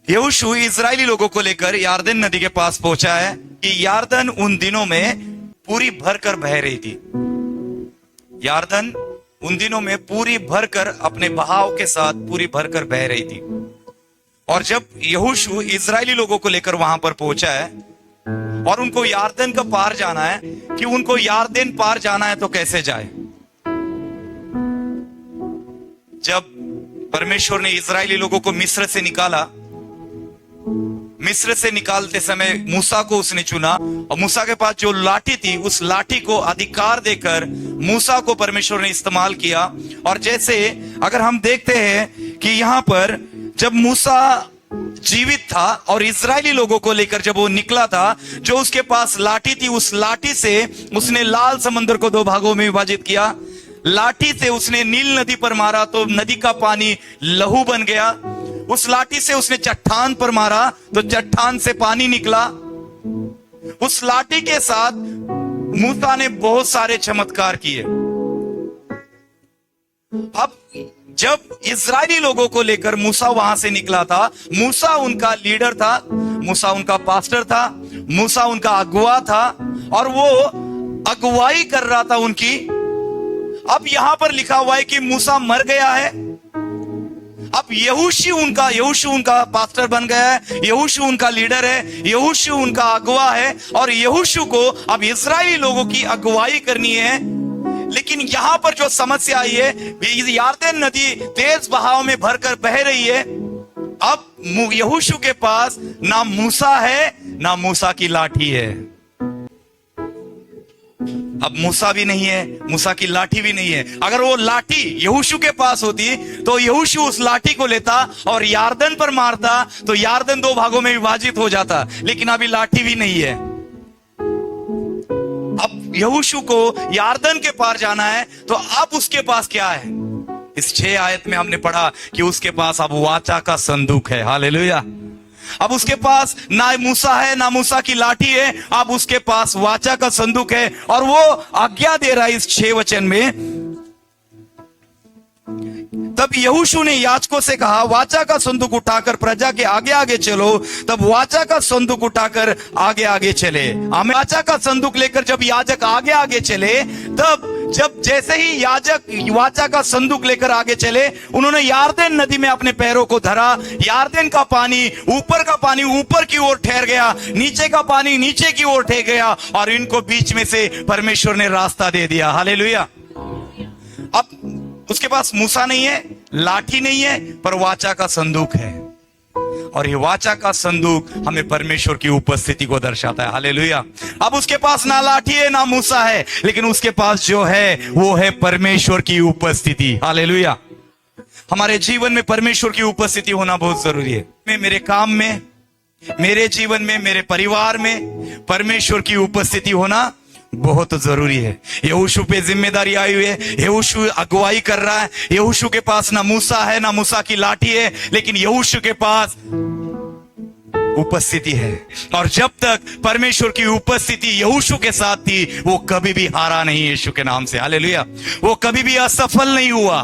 यहोशू इजरायली लोगों को लेकर यारदन नदी के पास पहुंचा है कि यारदन उन दिनों में पूरी भरकर बह रही थी। यारदन उन दिनों में पूरी भरकर अपने बहाव के साथ पूरी भरकर बह रही थी। और जब यहोशू इजरायली लोगों को लेकर वहां पर पहुंचा है और उनको यारदन का पार जाना है कि उनको यारदन पार जाना है तो कैसे जाए। जब परमेश्वर ने इजरायली लोगों को मिस्र से निकाला, मिस्र से निकालते समय मूसा को उसने चुना और मूसा के पास जो लाठी थी उस लाठी को अधिकार देकर मूसा को परमेश्वर ने इस्तेमाल किया। और जैसे अगर हम देखते हैं कि यहां पर जब मूसा जीवित था और इजरायली लोगों को लेकर जब वो निकला था, जो उसके पास लाठी थी उस लाठी से उसने लाल समंदर को दो भागों में विभाजित किया। लाठी से उसने नील नदी पर मारा तो नदी का पानी लहू बन गया। उस लाठी से उसने चट्टान पर मारा तो चट्टान से पानी निकला। उस लाठी के साथ मूसा ने बहुत सारे चमत्कार किए। अब जब इजरायली लोगों को लेकर मूसा वहां से निकला था, मूसा उनका लीडर था, मूसा उनका पास्टर था, मूसा उनका अगुवा था और वो अगुवाई कर रहा था उनकी। अब यहां पर लिखा हुआ है कि मूसा मर गया है। अब यहोशू उनका पास्टर बन गया है, यहोशू उनका लीडर है, यहोशू उनका अगुवा है और यहोशू को अब इजरायली लोगों की अगुवाई करनी है। लेकिन यहां पर जो समस्या आई है, यारदन नदी तेज बहाव में भरकर बह रही है। अब यहोशू के पास ना मूसा है ना मूसा की लाठी है। अब मूसा भी नहीं है, मूसा की लाठी भी नहीं है। अगर वो लाठी यहोशू के पास होती तो यहोशू उस लाठी को लेता और यारदन पर मारता तो यारदन दो भागों में विभाजित हो जाता। लेकिन अभी लाठी भी नहीं है। अब यहोशू को यारदन के पार जाना है तो अब उसके पास क्या है? इस 6 आयत में हमने पढ़ा कि उसके पास अब वाचा का संदूक है। हालेलुया। अब उसके पास ना मूसा है ना मूसा की लाठी है, अब उसके पास वाचा का संदूक है और वो आज्ञा दे रहा है इस 6 वचन में। तब यहोशू ने याजकों से कहा, वाचा का संदूक उठाकर प्रजा के आगे आगे चलो। तब वाचा का संदूक उठाकर आगे आगे चले। हमें वाचा का संदूक लेकर जब याजक आगे आगे चले, तब जब जैसे ही याजक वाचा का संदूक लेकर आगे चले, उन्होंने यारदन नदी में अपने पैरों को धरा। यारदन का पानी ऊपर की ओर ठहर गया, नीचे का पानी नीचे की ओर ठहर गया और इनको बीच में से परमेश्वर ने रास्ता दे दिया। हालेलुया। अब उसके पास मूसा नहीं है, लाठी नहीं है, पर वाचा का संदूक है। और ये वाचा का संदूक हमें परमेश्वर की उपस्थिति को दर्शाता है। हालेलुया। अब उसके पास ना लाठी है ना मूसा है, लेकिन उसके पास जो है वो है परमेश्वर की उपस्थिति। हालेलुया। हमारे जीवन में परमेश्वर की उपस्थिति होना बहुत जरूरी है। मेरे काम में, मेरे जीवन में, मेरे परिवार में परमेश्वर की उपस्थिति होना बहुत जरूरी है। यहोशू पे जिम्मेदारी आई हुई है, यहोशू अगुवाई कर रहा है। यहोशू के पास ना मूसा है ना मूसा की लाठी है, लेकिन यहोशू के पास उपस्थिति है। और जब तक परमेश्वर की उपस्थिति यहोशू के साथ थी, वो कभी भी हारा नहीं यीशु के नाम से। हालेलुया। वो कभी भी असफल नहीं हुआ।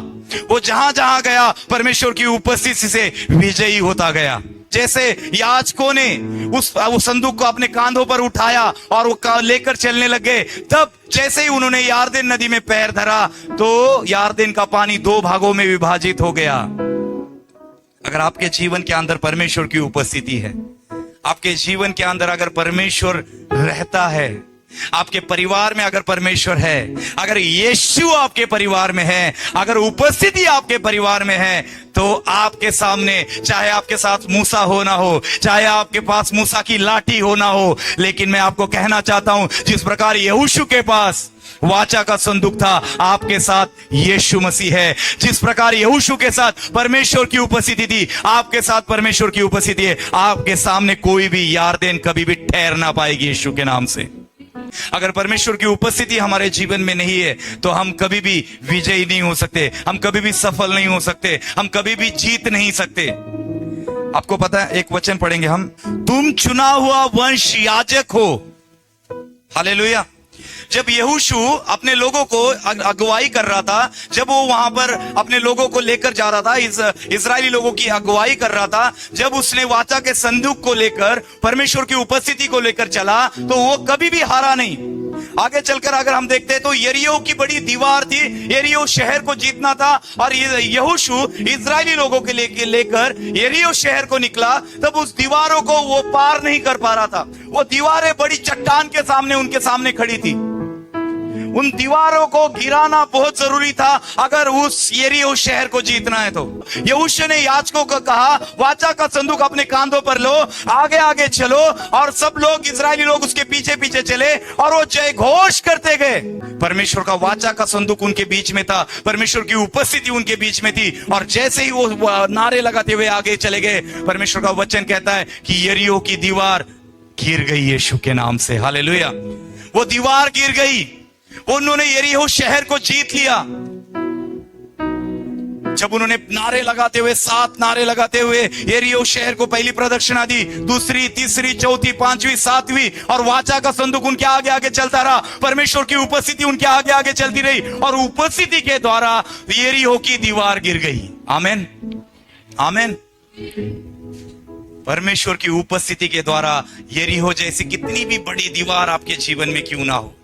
वो जहां जहां गया परमेश्वर की उपस्थिति से विजयी होता गया। जैसे याजकों ने उस संदूक को अपने कांधों पर उठाया और वो लेकर चलने लगे, तब जैसे ही उन्होंने यारदन नदी में पैर धरा तो यारदन का पानी 2 भागों में विभाजित हो गया। अगर आपके जीवन के अंदर परमेश्वर की उपस्थिति है, आपके जीवन के अंदर अगर परमेश्वर रहता है, आपके परिवार में अगर परमेश्वर है, अगर यीशु आपके परिवार में है, अगर उपस्थिति आपके परिवार में है, तो आपके सामने चाहे आपके साथ मूसा हो ना हो, चाहे आपके पास मूसा की लाठी हो ना हो, लेकिन मैं आपको कहना चाहता हूं, जिस प्रकार यहोशू के पास वाचा का संदूक था, आपके साथ यीशु मसीह है। जिस प्रकार यहोशू के साथ परमेश्वर की उपस्थिति थी, आपके साथ परमेश्वर की उपस्थिति है। आपके सामने कोई भी यारदन कभी भी ठहर ना पाएगी यीशु के नाम से। अगर परमेश्वर की उपस्थिति हमारे जीवन में नहीं है तो हम कभी भी विजयी नहीं हो सकते, हम कभी भी सफल नहीं हो सकते, हम कभी भी जीत नहीं सकते। आपको पता है, एक वचन पढ़ेंगे हम, तुम चुना हुआ वंश याजक हो। हालेलुया। जब यहोशू अपने लोगों को अगुवाई कर रहा था, जब वो वहां पर अपने लोगों को लेकर जा रहा था, इजरायली लोगों की अगुवाई कर रहा था, जब उसने वाचा के संदूक को लेकर, परमेश्वर की उपस्थिति को लेकर चला, तो वो कभी भी हारा नहीं। आगे चलकर अगर हम देखते हैं तो यरीहो की बड़ी दीवार थी, यरीहो शहर को जीतना था, और यहोशू इजरायली लोगों के लेकर यरीहो शहर को निकला, तब उस दीवारों को वो पार नहीं कर पा रहा था। वो दीवारें बड़ी चट्टान के सामने उनके सामने खड़ी थी। उन दीवारों को गिराना बहुत जरूरी था अगर उस यरीहो शहर को जीतना है तो। यहोशू ने याजकों को कहा, वाचा का संदूक अपने कांधों पर लो, आगे आगे चलो, और सब लोग इजरायली लोग उसके पीछे पीछे चले और वो जय घोष करते गए। परमेश्वर का वाचा का संदूक उनके बीच में था, परमेश्वर की उपस्थिति उनके बीच में थी, और जैसे ही वो नारे लगाते हुए आगे चले गए, परमेश्वर का वचन कहता है कि यरीहो की दीवार गिर गई यीशु के नाम से। हालेलुया। वो दीवार गिर गई, उन्होंने यरीहो शहर को जीत लिया। जब उन्होंने नारे लगाते हुए, 7 नारे लगाते हुए यरीहो शहर को पहली प्रदक्षिणा दी, दूसरी, तीसरी, चौथी, 5वीं, 7वीं, और वाचा का संदूक उनके आगे आगे चलता रहा, परमेश्वर की उपस्थिति उनके आगे आगे चलती रही, और उपस्थिति के द्वारा यरीहो की दीवार गिर गई। आमीन, आमीन। परमेश्वर की उपस्थिति के द्वारा यरीहो जैसी कितनी भी बड़ी दीवार आपके जीवन में क्यों ना हो,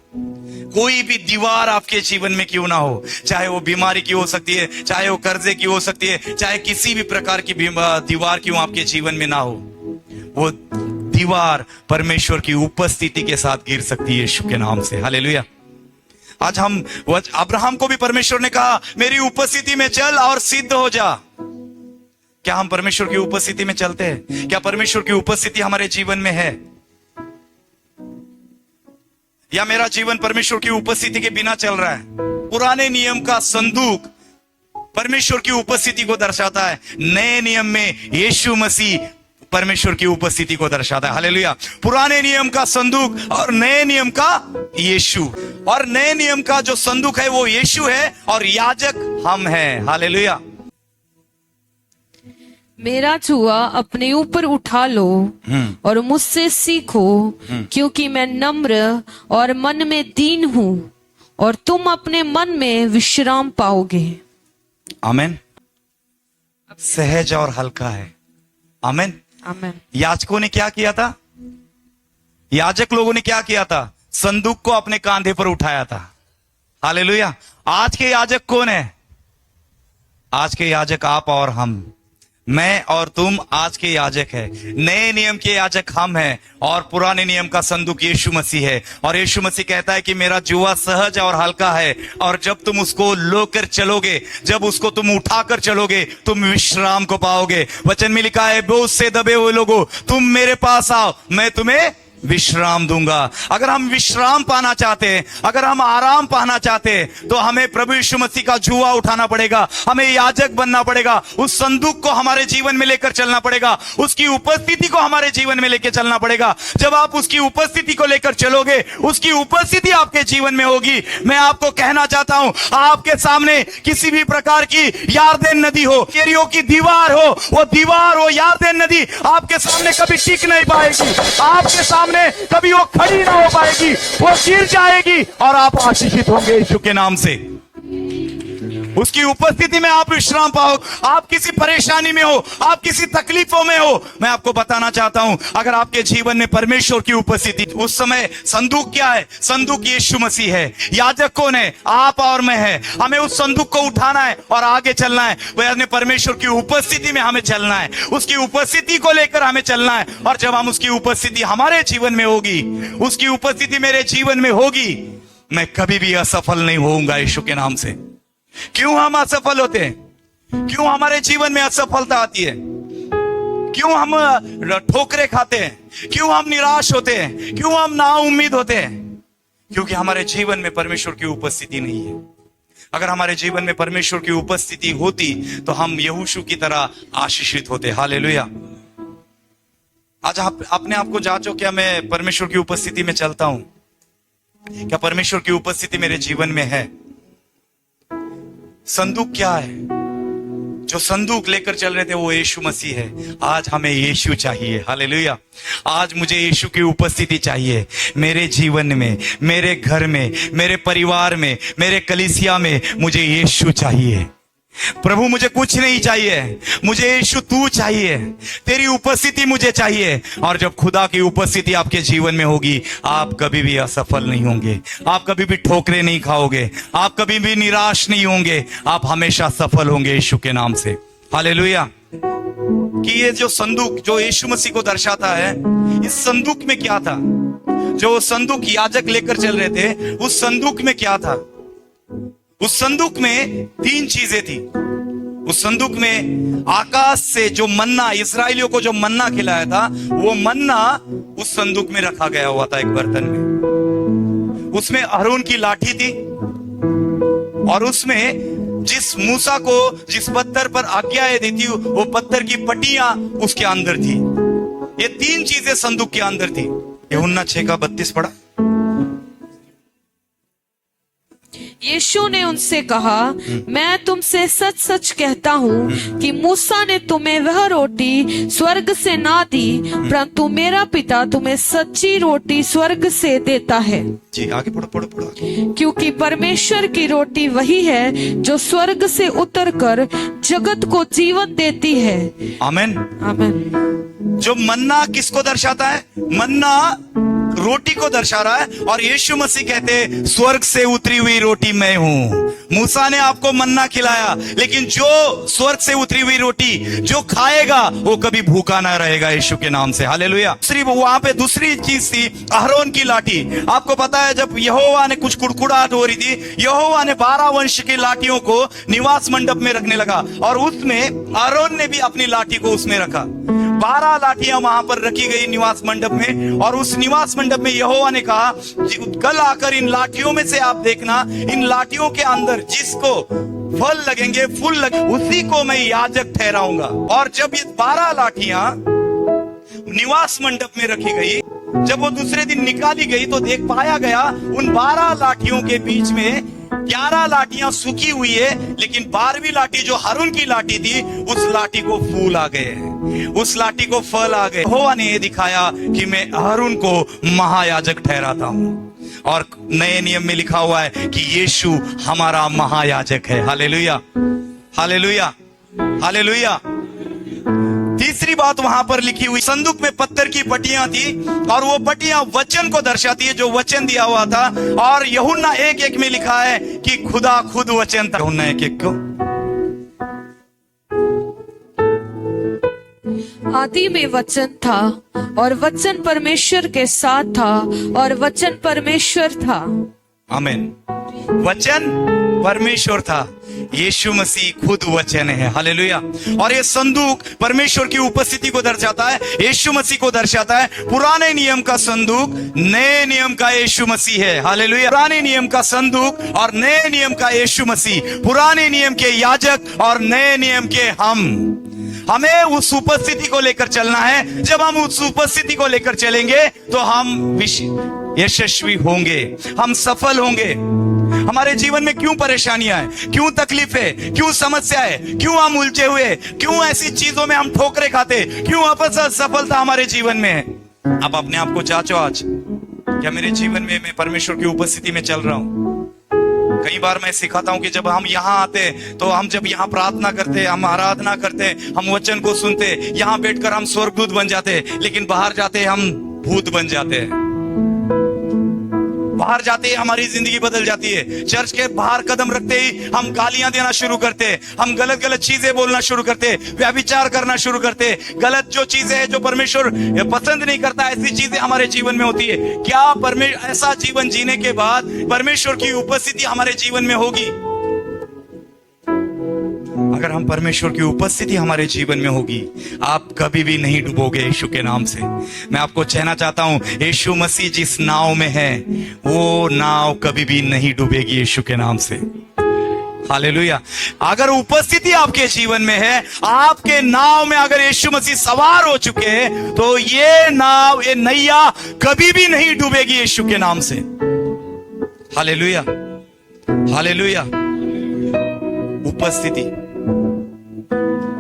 कोई भी दीवार आपके जीवन में क्यों ना हो, चाहे वो बीमारी की हो सकती है, चाहे वो कर्जे की हो सकती है, चाहे किसी भी प्रकार की दीवार क्यों आपके जीवन में ना हो, वो दीवार परमेश्वर की उपस्थिति के साथ गिर सकती है यीशु के नाम से। हालेलुया। आज हम, अब्राहम को भी परमेश्वर ने कहा, मेरी उपस्थिति में चल और सिद्ध हो जा। क्या हम परमेश्वर की उपस्थिति में चलते हैं? क्या परमेश्वर की उपस्थिति हमारे जीवन में है? या मेरा जीवन परमेश्वर की उपस्थिति के बिना चल रहा है? पुराने नियम का संदूक परमेश्वर की उपस्थिति को दर्शाता है, नए नियम में यीशु मसीह परमेश्वर की उपस्थिति को दर्शाता है। हालेलुया। पुराने नियम का संदूक और नए नियम का यीशु, और नए नियम का जो संदूक है वो यीशु है, और याजक हम हैं। हालेलुया। मेरा जुआ अपने ऊपर उठा लो और मुझसे सीखो, क्योंकि मैं नम्र और मन में दीन हूं, और तुम अपने मन में विश्राम पाओगे। आमीन। सहज और हल्का है। आमीन, आमीन। याजकों ने क्या किया था? याजक लोगों ने क्या किया था? संदूक को अपने कांधे पर उठाया था। हालेलुया। आज के याजक कौन है? आज के याजक आप और हम, मैं और तुम आज के याजक है। नए नियम के याजक हम हैं, और पुराने नियम का संदूक यीशु मसीह है। और यीशु मसीह कहता है कि मेरा जुआ सहज और हल्का है, और जब तुम उसको लोकर चलोगे, जब उसको तुम उठाकर चलोगे, तुम विश्राम को पाओगे। वचन में लिखा है, बोझ से दबे हुए लोगों, तुम मेरे पास आओ, मैं तुम्हें विश्राम दूंगा। अगर हम विश्राम पाना चाहते हैं, अगर हम आराम पाना चाहते हैं, तो हमें प्रभु यीशु मसीह का जुआ उठाना पड़ेगा, हमें याजक बनना पड़ेगा, उस संदूक को हमारे जीवन में लेकर चलना पड़ेगा, उसकी उपस्थिति को हमारे जीवन में लेकर चलना पड़ेगा। जब आप उसकी उपस्थिति को लेकर चलोगे, उसकी उपस्थिति आपके जीवन में होगी। मैं आपको कहना चाहता हूं, आपके सामने किसी भी प्रकार की यारदेन नदी हो, यरीहो की दीवार हो, वो दीवार हो, यारदेन नदी आपके सामने कभी टिक नहीं पाएगी, आपके सामने कभी वो खड़ी ना हो पाएगी, वो गिर जाएगी, और आप आशीषित होंगे यीशु के नाम से। उसकी उपस्थिति में आप विश्राम पाओ। आप किसी परेशानी में हो, आप किसी तकलीफों में हो, मैं आपको बताना चाहता हूं, अगर आपके जीवन में परमेश्वर की उपस्थिति, उस समय संदूक क्या है? संदूक यीशु मसीह है। याजक कौन है? आप और मैं है। हमें उस संदूक को उठाना है और आगे चलना है। वह परमेश्वर की उपस्थिति में हमें चलना है, उसकी उपस्थिति को लेकर हमें चलना है। और जब हम उसकी उपस्थिति हमारे जीवन में होगी, उसकी उपस्थिति मेरे जीवन में होगी, मैं कभी भी असफल नहीं होऊंगा यीशु के नाम से। क्यों हम असफल होते हैं? क्यों हमारे जीवन में असफलता आती है? क्यों हम ठोकरे खाते हैं? क्यों हम निराश होते हैं? क्यों हम नाउम्मीद होते हैं? क्योंकि हमारे जीवन में परमेश्वर की उपस्थिति नहीं है। अगर हमारे जीवन में परमेश्वर की उपस्थिति होती तो हम यहोशू की तरह आशीषित होते। हालेलुया। आज आप अपने आप को जांचो, क्या मैं परमेश्वर की उपस्थिति में चलता हूं? क्या परमेश्वर की उपस्थिति मेरे जीवन में है? संदूक क्या है? जो संदूक लेकर चल रहे थे वो यीशु मसीह है। आज हमें यीशु चाहिए। हालेलुया। आज मुझे यीशु की उपस्थिति चाहिए मेरे जीवन में, मेरे घर में, मेरे परिवार में, मेरे कलीसिया में। मुझे यीशु चाहिए। प्रभु मुझे कुछ नहीं चाहिए, मुझे यीशु तू चाहिए, तेरी उपस्थिति मुझे चाहिए। और जब खुदा की उपस्थिति आपके जीवन में होगी, आप कभी भी असफल नहीं होंगे, आप कभी भी ठोकरे नहीं खाओगे, आप कभी भी निराश नहीं होंगे, आप हमेशा सफल होंगे यीशु के नाम से। हालेलुया। कि ये जो संदूक जो यीशु मसीह को दर्शाता है, इस संदूक में क्या था? जो संदूक याजक लेकर चल रहे थे, उस संदूक में क्या था? उस संदूक में 3 चीजें थी। उस संदूक में आकाश से जो मन्ना, इस्राएलियों को जो मन्ना खिलाया था, वो मन्ना उस संदूक में रखा गया हुआ था एक बर्तन में। उसमें अहरोन की लाठी थी और उसमें जिस मूसा को जिस पत्थर पर आज्ञाएं दी थी, वो पत्थर की पट्टियां उसके अंदर थी। ये 3 चीजें संदूक के अंदर थी। यूहन्ना 6:32 पढ़ा। यीशु ने उनसे कहा, मैं तुमसे सच सच कहता हूँ कि मूसा ने तुम्हें वह रोटी स्वर्ग से ना दी, परंतु मेरा पिता तुम्हें सच्ची रोटी स्वर्ग से देता है। जी आगे पढ़ो पढ़ो पढ़ो। क्योंकि परमेश्वर की रोटी वही है जो स्वर्ग से उतरकर जगत को जीवन देती है। आमीन आमीन। जो मन्ना किसको दर्शाता है? मन्ना रोटी को दर्शा रहा है। और यीशु मसीह कहते, स्वर्ग से उतरी हुई रोटी मैं हूं। मूसा ने आपको मन्ना खिलाया, लेकिन जो स्वर्ग से उतरी हुई रोटी जो खाएगा वो कभी भूखा ना रहेगा यीशु के नाम से। हालेलुया। वहां पे दूसरी चीज थी अहरोन की लाठी। आपको पता है, जब यहोवा ने कुछ कुड़कुड़ाहट हो रही थी, यहोवा ने 12 वंश की लाठियों को निवास मंडप में रखने लगा और उसमें अहरोन ने भी अपनी लाठी को उसमें रखा। 12 लाठियां वहां पर रखी गई निवास मंडप में। और उस निवास मंडप में यहोवा ने कहा, कल आकर इन लाठियों में से आप देखना, इन लाठियों के अंदर जिसको फल लगेंगे, फूल लगे, उसी को मैं याजक ठहराऊंगा। और जब ये 12 लाठियां निवास मंडप में रखी गई, जब वो दूसरे दिन निकाली गई तो देख पाया गया उन 12 लाठियों के बीच में 11 लाठियां सूखी हुई है, लेकिन 12वीं लाठी जो हारून की लाठी थी, उस लाठी को फूल आ गए, उस लाठी को फल आ गए। यहोवा ने ये दिखाया कि मैं हारून को महायाजक ठहराता हूं। और नए नियम में लिखा हुआ है कि यीशु हमारा महायाजक है। Hallelujah, hallelujah, hallelujah. तीसरी बात वहां पर लिखी हुई, संदूक में पत्थर की पट्टियां थी और वो पट्टियां वचन को दर्शाती है, जो वचन दिया हुआ था। और यूहन्ना 1:1 में लिखा है कि खुदा खुद वचन था। यूहन्ना 1:1 को, आदि में वचन था और वचन परमेश्वर के साथ था और वचन परमेश्वर था। आमीन। वचन परमेश्वर था, यीशु मसीह खुद वचन है। हालेलुया। और ये संदूक परमेश्वर की उपस्थिति को दर्शाता है, यीशु मसीह को दर्शाता है। पुराने नियम का संदूक नए नियम का यीशु मसीह है। हालेलुया। पुराने नियम का संदूक और नए नियम का यीशु मसीह, पुराने नियम के याजक और नए नियम के हम। हमें उस उपस्थिति को लेकर चलना है। जब हम उस उपस्थिति को लेकर चलेंगे तो हम यशस्वी होंगे, हम सफल होंगे। हमारे जीवन में क्यों परेशानियां हैं, क्यों तकलीफें, क्यों समस्या है, क्यों हम उलझे हुए, क्यों ऐसी चीजों में हम ठोकरे खाते, क्यों असफलता हमारे जीवन में है? आप अपने आप को जांचो आज, क्या मेरे जीवन में मैं परमेश्वर की उपस्थिति में चल रहा हूं? कई बार मैं सिखाता हूं कि जब हम यहाँ आते तो हम जब यहाँ प्रार्थना करते, हम आराधना करते, हम वचन को सुनते, यहाँ बैठकर हम स्वर्गदूत बन जाते, लेकिन बाहर जाते हम भूत बन जाते हैं। बाहर जाते ही हमारी जिंदगी बदल जाती है। चर्च के बाहर कदम रखते ही हम गालियां देना शुरू करते, हम गलत गलत चीजें बोलना शुरू करते, व्यभिचार करना शुरू करते। गलत जो चीजें हैं जो परमेश्वर पसंद नहीं करता, ऐसी चीजें हमारे जीवन में होती है। क्या ऐसा जीवन जीने के बाद परमेश्वर की उपस्थिति हमारे जीवन में होगी? अगर हम परमेश्वर की उपस्थिति हमारे जीवन में होगी, आप कभी भी नहीं डूबोगे यीशु के नाम से। मैं आपको कहना चाहता हूं, यीशु मसीह जिस नाव में है वो नाव कभी भी नहीं डूबेगी यीशु के नाम से। हालेलुया। अगर उपस्थिति आपके जीवन में है, आपके नाव में अगर यीशु मसीह सवार हो चुके हैं, तो ये नाव, ये नैया कभी भी नहीं डूबेगी यीशु के नाम से। Hallelujah, hallelujah. उपस्थिति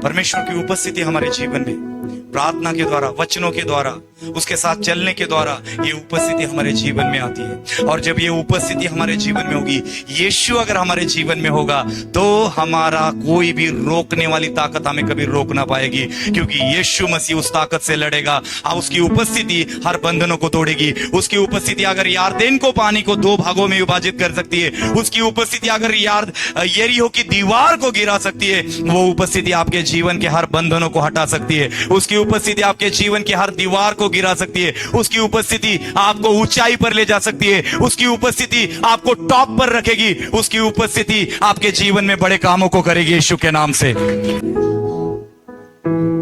परमेश्वर की उपस्थिति हमारे जीवन में प्रार्थना के द्वारा, वचनों के द्वारा, उसके साथ चलने के द्वारा ये उपस्थिति हमारे जीवन में आती है। और जब ये उपस्थिति हमारे जीवन में होगी, यीशु अगर हमारे जीवन में होगा, तो हमारा कोई भी रोकने वाली ताकत हमें कभी रोक ना पाएगी, क्योंकि यीशु मसीह उस ताकत से लड़ेगा। उसकी उपस्थिति हर बंधनों को तोड़ेगी। उसकी उपस्थिति अगर यारदेन को पानी को 2 भागों में विभाजित कर सकती है, उसकी उपस्थिति अगर यरीहो की दीवार को गिरा सकती है, वो उपस्थिति आपके जीवन के हर बंधनों को हटा सकती है। उसकी उपस्थिति आपके जीवन की हर दीवार को गिरा सकती है। उसकी उपस्थिति आपको ऊंचाई पर ले जा सकती है। उसकी उपस्थिति आपको टॉप पर रखेगी। उसकी उपस्थिति आपके जीवन में बड़े कामों को करेगी यीशु के नाम से।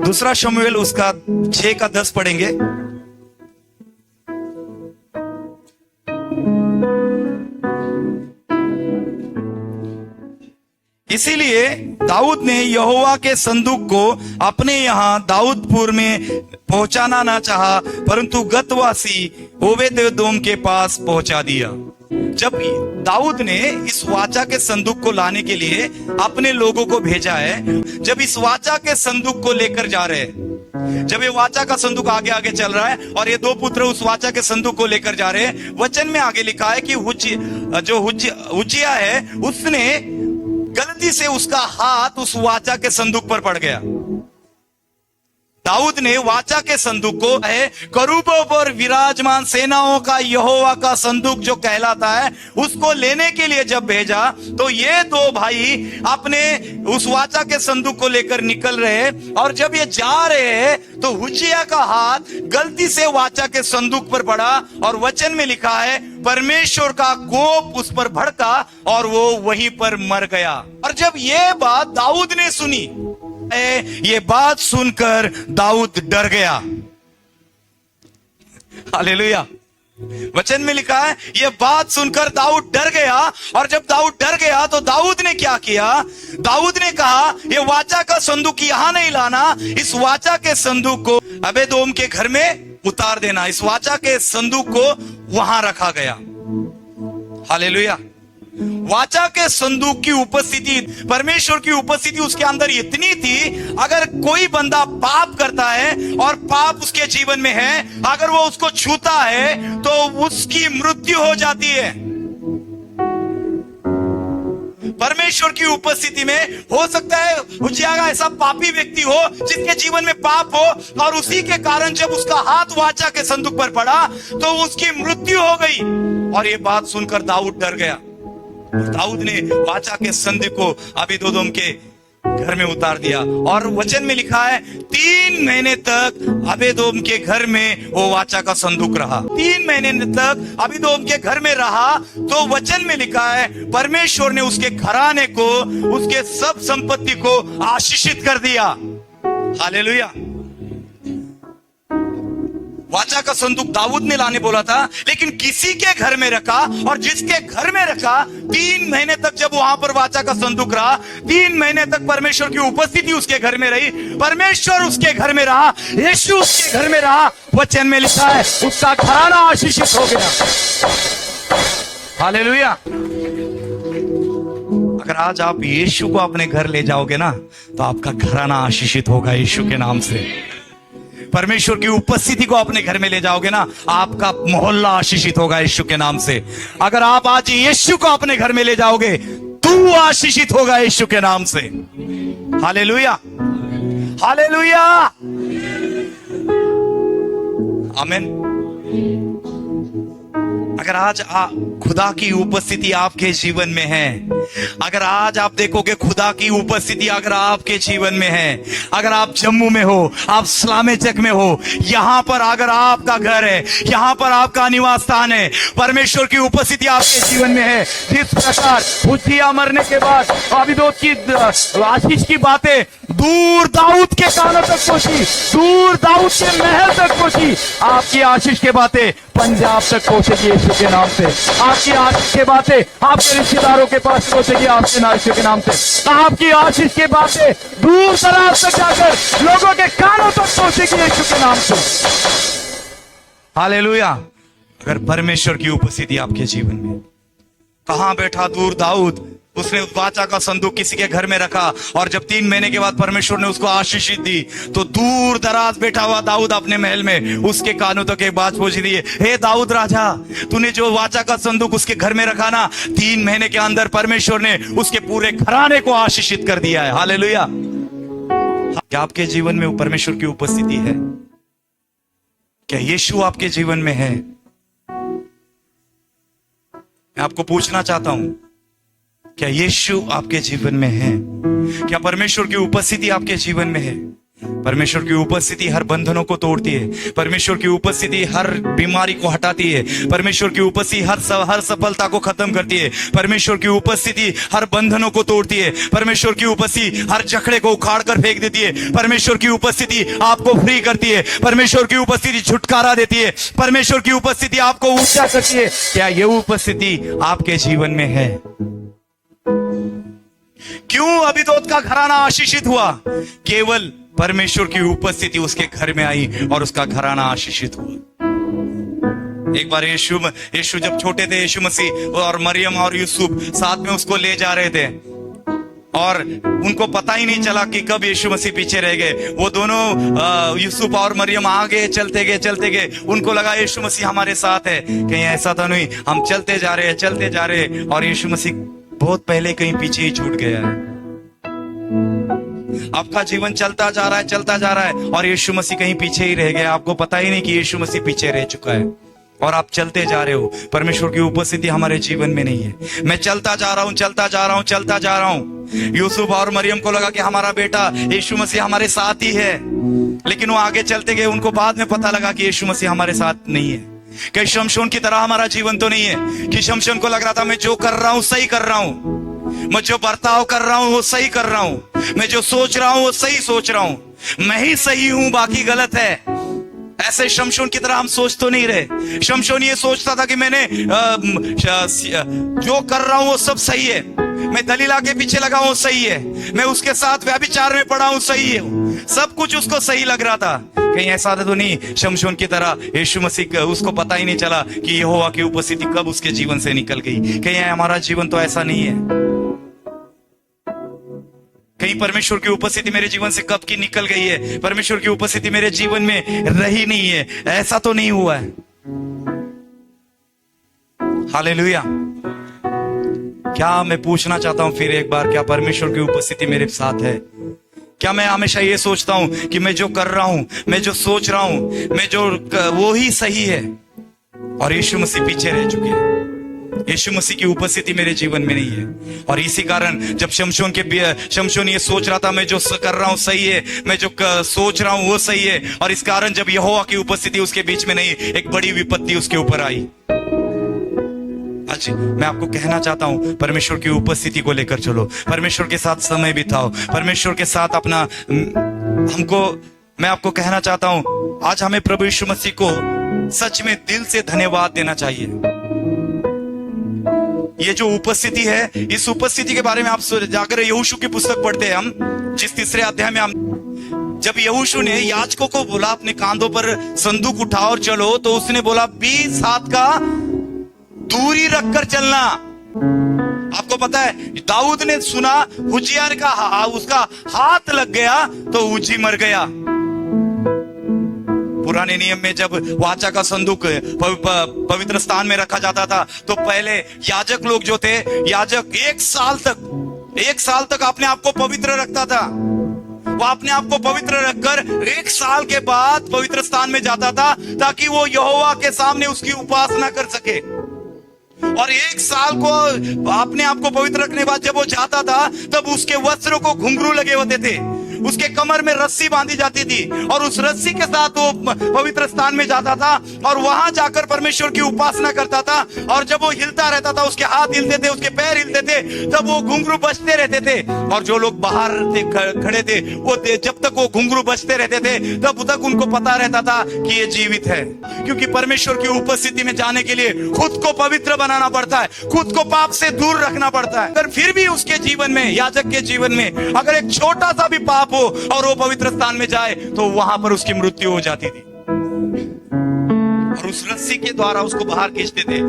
दूसरा शमूएल उसका 6:10 पढ़ेंगे। इसीलिए दाऊद ने यहोवा के संदूक को अपने यहां दाऊदपुर में पहुंचाना ना चाहा, परंतु गतवासी ओबेदेदोम के पास पहुंचा दिया। जब दाऊद ने इस वाचा के संदूक को लाने के लिए अपने लोगों को भेजा है, जब इस वाचा के संदूक को लेकर जा रहे हैं, जब ये वाचा का संदूक आगे आगे चल रहा है और ये 2 पुत्र उस वाचा के संदूक को लेकर जा रहे हैं, वचन में आगे लिखा है कि उज्जिया है, उसने गलती से उसका हाथ उस वाचा के संदूक पर पड़ गया। दाऊद ने वाचा के संदूक को है करूबों पर विराजमान सेनाओं का यहोवा का संदूक जो कहलाता है, उसको लेने के लिए जब भेजा, तो ये 2 भाई अपने उस वाचा के संदूक को लेकर निकल रहे, और जब ये जा रहे हैं तो हुज्जिया का हाथ गलती से वाचा के संदूक पर पड़ा, और वचन में लिखा है परमेश्वर का कोप उस पर भड़का और वो वहीं पर मर गया। और जब ये बात दाऊद ने सुनी, ये बात सुनकर दाऊद डर गया। हालेलुया। वचन में लिखा है ये बात सुनकर दाऊद डर गया। और जब दाऊद डर गया तो दाऊद ने क्या किया? दाऊद ने कहा ये वाचा का संदूक यहां नहीं लाना, इस वाचा के संदूक को ओबेदेदोम के घर में उतार देना। इस वाचा के संदूक को वहां रखा गया। हालेलुया। वाचा के संदूक की उपस्थिति, परमेश्वर की उपस्थिति उसके अंदर इतनी थी, अगर कोई बंदा पाप करता है और पाप उसके जीवन में है, अगर वो उसको छूता है तो उसकी मृत्यु हो जाती है। परमेश्वर की उपस्थिति में हो सकता है उज्जिया का ऐसा पापी व्यक्ति हो जिसके जीवन में पाप हो, और उसी के कारण जब उसका हाथ वाचा के संदूक पर पड़ा तो उसकी मृत्यु हो गई। और ये बात सुनकर दाऊद डर गया। दाऊद ने वाचा के संदूक को ओबेदेदोम के घर में उतार दिया। और वचन में लिखा है 3 महीने तक ओबेदेदोम के घर में वो वाचा का संदूक रहा। 3 महीने तक ओबेदेदोम के घर में रहा। तो वचन में लिखा है परमेश्वर ने उसके घराने को, उसके सब संपत्ति को आशीषित कर दिया। हालेलुया। वाचा का संदूक दाऊद ने लाने बोला था, लेकिन किसी के घर में रखा, और जिसके घर में रखा 3 महीने तक जब वहां पर वाचा का संदूक रहा, 3 महीने तक परमेश्वर की उपस्थिति उसके घर में रही, परमेश्वर उसके घर में रहा, यीशु उसके घर में रहा। वचन में लिखा है उसका घराना आशीषित हो गया। हालेलुया। अगर आज आप यीशु को अपने घर ले जाओगे ना, तो आपका घराना आशीषित होगा यीशु के नाम से। परमेश्वर की उपस्थिति को अपने घर में ले जाओगे ना, आपका मोहल्ला आशीषित होगा यीशु के नाम से। अगर आप आज यीशु को अपने घर में ले जाओगे, तू आशीषित होगा यीशु के नाम से। हालेलुया, हालेलुया, आमीन। अगर आज खुदा की उपस्थिति आपके जीवन में है, अगर आज आप देखोगे खुदा की उपस्थिति अगर आपके जीवन में है, अगर आप जम्मू में हो, आप सलामे चक में हो, यहां पर अगर आपका घर है, यहां पर आपका निवास स्थान है, परमेश्वर की उपस्थिति आपके जीवन में है, जिस प्रकार उज्जिया मरने के बाद ओबेदेदोम की आशीष की बातें दूर दाऊद के कानों तक पहुंची, दूर दाऊद के महल तक पहुंची, आपकी आशीष की बातें पंजाब तक पहुंचेगी यीशु के नाम से। आपकी आशीष की बातें आपके रिश्तेदारों के पास पहुंचेगी आपके यीशु के नाम से। आपकी आशीष की बातें दूर दराज तक जाकर लोगों के कानों तक पहुंचेगी यीशु के नाम से। हालेलुया। अगर परमेश्वर की उपस्थिति आपके जीवन में, कहां बैठा दूर दाऊद, उसने वाचा का संदूक किसी के घर में रखा, और जब 3 महीने के बाद परमेश्वर ने उसको आशीषित दी, तो दूर दराज बैठा हुआ दाऊद अपने महल में उसके कानों तक एक बात पहुंच दी, हे दाऊद राजा, तूने जो वाचा का संदूक उसके घर में रखा ना, 3 महीने के अंदर परमेश्वर ने उसके पूरे घराने को आशीषित कर दिया है। हालेलुया। क्या आपके जीवन में परमेश्वर की उपस्थिति है? क्या यीशु आपके जीवन में है? मैं आपको पूछना चाहता हूं, क्या यीशु आपके जीवन में है? क्या परमेश्वर की उपस्थिति आपके जीवन में है? परमेश्वर की उपस्थिति हर बंधनों को तोड़ती है। परमेश्वर की उपस्थिति हर बीमारी को हटाती है। परमेश्वर की उपस्थिति हर सफलता को खत्म करती है। परमेश्वर की उपस्थिति हर बंधनों को तोड़ती है। परमेश्वर की उपस्थिति हर जखड़े को उखाड़ कर फेंक देती है। परमेश्वर की उपस्थिति आपको फ्री करती है। परमेश्वर की उपस्थिति छुटकारा देती है। परमेश्वर की उपस्थिति आपको ऊंचा करती है। क्या ये उपस्थिति आपके जीवन में है? क्यों अबीदोत का घराना आशीषित हुआ? केवल परमेश्वर की उपस्थिति उसके घर में आई और उसका घराना आशीषित हुआ। एक बार यीशु जब छोटे थे, यीशु मसीह और मरियम और यूसुफ साथ में उसको ले जा रहे थे, और उनको पता ही नहीं चला कि कब यीशु मसीह पीछे रह गए। वो दोनों यूसुफ और मरियम आगे चलते गए। उनको लगा यीशु मसीह हमारे साथ है। कहीं ऐसा तो नहीं, हम चलते जा रहे और यीशु मसीह बहुत पहले कहीं पीछे ही छूट गया है। आपका जीवन चलता जा रहा है और यीशु मसीह कहीं पीछे ही रह गया। आपको पता ही नहीं कि यीशु मसीह पीछे रह चुका है और आप चलते जा रहे हो। परमेश्वर की उपस्थिति हमारे जीवन में नहीं है। मैं चलता जा रहा हूं। यूसुफ और मरियम को लगा कि हमारा बेटा यीशु मसीह हमारे साथ ही है, लेकिन वो आगे चलते गए। उनको बाद में पता लगा कि यीशु मसीह हमारे साथ नहीं है। कहीं शमशोन की तरह हमारा जीवन तो नहीं है कि शमशोन को लग रहा था मैं जो कर रहा हूं सही कर रहा हूं, मैं जो बर्ताव कर रहा हूं वो सही कर रहा हूं, मैं जो सोच रहा हूं वो सही सोच रहा हूं, मैं ही सही हूं बाकी गलत है। ऐसे शमशोन की तरह हम सोच तो नहीं रहे। शमशोन ये सोचता था कि मैंने जो कर रहा हूं वो सब सही है, मैं दलीला के पीछे लगा हूं सही है, मैं उसके साथ व्यभिचार में पड़ा हूं सही है, सब कुछ उसको सही लग रहा था। कहीं ऐसा तो नहीं शमशोन की तरह यीशु मसीह उसको पता ही नहीं चला कि यहोवा की उपस्थिति कब उसके जीवन से निकल गई। कहीं हमारा जीवन तो ऐसा नहीं है। कहीं परमेश्वर की उपस्थिति मेरे जीवन से कब की निकल गई है, परमेश्वर की उपस्थिति मेरे जीवन में रही नहीं है, ऐसा तो नहीं हुआ है। हालेलुया। क्या मैं पूछना चाहता हूं फिर एक बार, क्या परमेश्वर की उपस्थिति मेरे साथ है? क्या मैं हमेशा ये सोचता हूं कि मैं जो कर रहा हूं, मैं जो सोच रहा हूं, मैं जो वो ही सही है और यीशु मसीह पीछे रह चुके हैं? यीशु मसीह की उपस्थिति मेरे जीवन में नहीं है। और इसी कारण जब शमशोन ये सोच रहा था मैं जो कर रहा हूं सही है, मैं जो सोच रहा हूं वो सही है, और इस कारण जब यहोवा की उपस्थिति उसके बीच में नहीं, एक बड़ी विपत्ति उसके ऊपर आई। आज मैं आपको कहना चाहता हूं, परमेश्वर की उपस्थिति को लेकर चलो, परमेश्वर के साथ समय बिताओ, परमेश्वर के साथ अपना मैं आपको कहना चाहता हूं, आज हमें प्रभु यीशु मसीह को सच में दिल से धन्यवाद देना चाहिए। ये जो उपस्थिति है, इस उपस्थिति के बारे में आप जाकर यहोशू की पुस्तक पढ़ते हैं हम, जिस 3 अध्याय में हम, जब यहोशू ने याजकों को बोला अपने कांधों पर संदूक उठाओ और चलो, तो उसने बोला 20 हाथ का दूरी रखकर चलना। आपको पता है दाऊद ने सुना उज्जियाह का उसका हाथ लग गया तो उज्जी मर गया। पुराने नियम में जब वाचा का संदूक पवित्र स्थान में रखा जाता था, तो पहले याजक लोग जो थे, याजक 1 साल तक अपने आप को पवित्र रखता था। वो अपने आप को पवित्र रखकर 1 साल के बाद पवित्र स्थान में जाता था, ताकि वो यहोवा के सामने उसकी उपासना कर सके। और 1 साल को अपने आप को पवित्र रखने के बाद जब वो जाता था, तब उसके वस्त्रों को घुंघरू लगे होते थे, उसके कमर में रस्सी बांधी जाती थी, और उस रस्सी के साथ वो पवित्र स्थान में जाता था और वहां जाकर परमेश्वर की उपासना करता था। और जब वो हिलता रहता था, उसके हाथ हिलते थे, उसके पैर हिलते थे, तब वो घुंघरू बजते रहते थे। और जो लोग बाहर खड़े थे, वो जब तक वो घुंघरू बजते रहते थे, तब तक उनको पता रहता था कि ये जीवित है। क्योंकि परमेश्वर की उपस्थिति में जाने के लिए खुद को पवित्र बनाना पड़ता है, खुद को पाप से दूर रखना पड़ता है। अगर फिर भी उसके जीवन में, याजक के जीवन में अगर एक छोटा सा भी पाप हो और वो पवित्र स्थान में जाए, तो वहां पर उसकी मृत्यु हो जाती थी, और उस रस्सी के द्वारा उसको बाहर खींचते थे।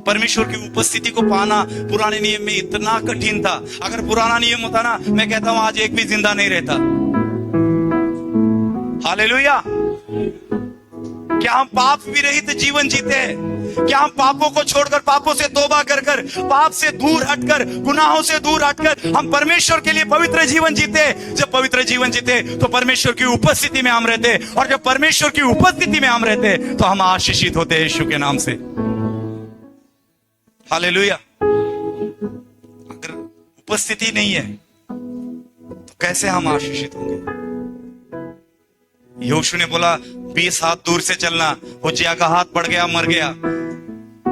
परमेश्वर की उपस्थिति को पाना पुराने नियम में इतना कठिन था। अगर पुराना नियम होता ना, मैं कहता हूं आज एक भी जिंदा नहीं रहता। हालेलुया। क्या हम पाप विरहित जीवन जीते हैं? क्या हम पापों को छोड़कर, पापों से तौबा कर कर, पाप से दूर हटकर, गुनाहों से दूर हटकर हम परमेश्वर के लिए पवित्र जीवन जीते? जब पवित्र जीवन जीते तो परमेश्वर की उपस्थिति में हम रहते, और जब परमेश्वर की उपस्थिति में हम रहते तो हम आशीषित होते हैं यीशु के नाम से। हालेलुया। अगर उपस्थिति नहीं है तो कैसे हम आशीषित होंगे? यहोशू ने बोला 20 हाथ दूर से चलना, उज्जियाह का हाथ पड़ गया, मर गया।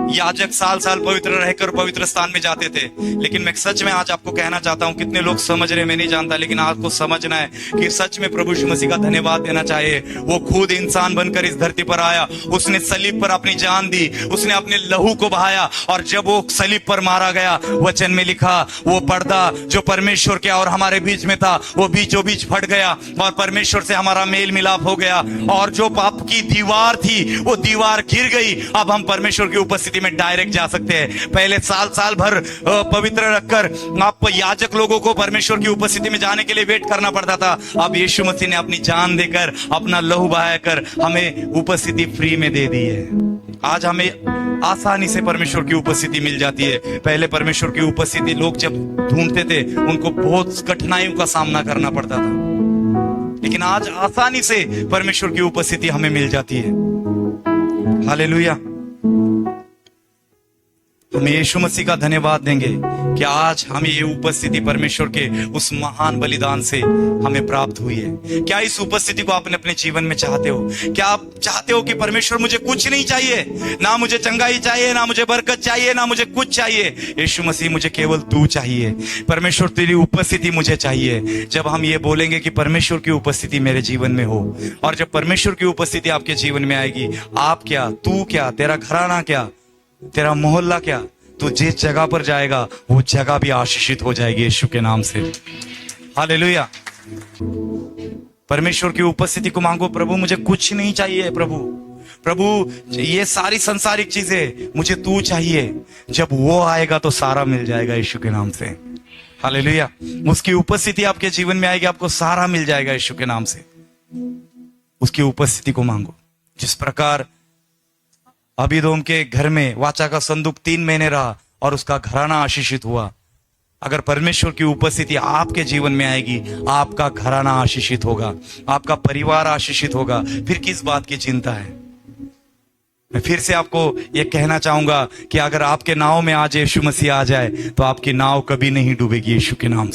याजक साल साल पवित्र रहकर पवित्र स्थान में जाते थे। लेकिन मैं सच में आज आपको कहना चाहता हूं, कितने लोग समझ रहे मैं नहीं जानता, लेकिन आपको समझना है कि सच में प्रभु यीशु मसीह का धन्यवाद देना चाहिए। वो खुद इंसान बनकर इस धरती पर आया, उसने सलीब पर अपनी जान दी, उसने अपने लहू को बहाया, और जब वो सलीब पर मारा गया, वचन में लिखा वो पर्दा जो परमेश्वर के और हमारे बीच में था, वो बीचों बीच फट गया और परमेश्वर से हमारा मेल मिलाप हो गया। और जो पाप की दीवार थी वो दीवार गिर गई। अब हम परमेश्वर की उपस्थिति में डायरेक्ट जा सकते हैं। पहले साल साल भर पवित्र रखकर आप याजक लोगों को परमेश्वर की उपस्थिति में जाने के लिए वेट करना पड़ता था। अब यीशु मसीह ने अपनी जान देकर, अपना लहू बहाकर हमें उपस्थिति फ्री में दे दी है। आज हमें आसानी से परमेश्वर की उपस्थिति मिल जाती है। पहले परमेश्वर की उपस्थिति लोग जब ढूंढते थे उनको बहुत कठिनाइयों का सामना करना पड़ता था, लेकिन आज आसानी से परमेश्वर की उपस्थिति हमें मिल जाती है। हालेलुया। हम यीशु मसीह का धन्यवाद देंगे कि आज हमें ये उपस्थिति परमेश्वर के उस महान बलिदान से हमें प्राप्त हुई है। क्या इस उपस्थिति को आपने अपने जीवन में चाहते हो? क्या आप चाहते हो कि परमेश्वर मुझे कुछ नहीं चाहिए, ना मुझे चंगाई चाहिए, ना मुझे बरकत चाहिए, ना मुझे कुछ चाहिए, यीशु मसीह मुझे केवल तू चाहिए, परमेश्वर तेरी उपस्थिति मुझे चाहिए। जब हम ये बोलेंगे कि परमेश्वर की उपस्थिति मेरे जीवन में हो, और जब परमेश्वर की उपस्थिति आपके जीवन में आएगी, आप क्या, तू क्या, तेरा घराना क्या, तेरा मोहल्ला क्या, तो जिस जगह पर जाएगा वो जगह भी आशीषित हो जाएगी यीशु के नाम से। हालेलुया। परमेश्वर की उपस्थिति को मांगो, प्रभु मुझे कुछ नहीं चाहिए, प्रभु ये सारी संसारिक चीजें मुझे तू चाहिए। जब वो आएगा तो सारा मिल जाएगा यीशु के नाम से। हालेलुया। उसकी उपस्थिति आपके जीवन में आएगी, आपको सारा मिल जाएगा यीशु के नाम से। उसकी उपस्थिति को मांगो। जिस प्रकार अबीदोम के घर में वाचा का संदूक 3 महीने रहा और उसका घराना आशीषित हुआ, अगर परमेश्वर की उपस्थिति आपके जीवन में आएगी, आपका घराना आशीषित होगा, आपका परिवार आशीषित होगा। फिर किस बात की चिंता है? मैं फिर से आपको यह कहना चाहूंगा कि अगर आपके नाव में आज यीशु मसीह आ जाए तो आपकी नाव कभी नहीं डूबेगी यीशु के नाम से।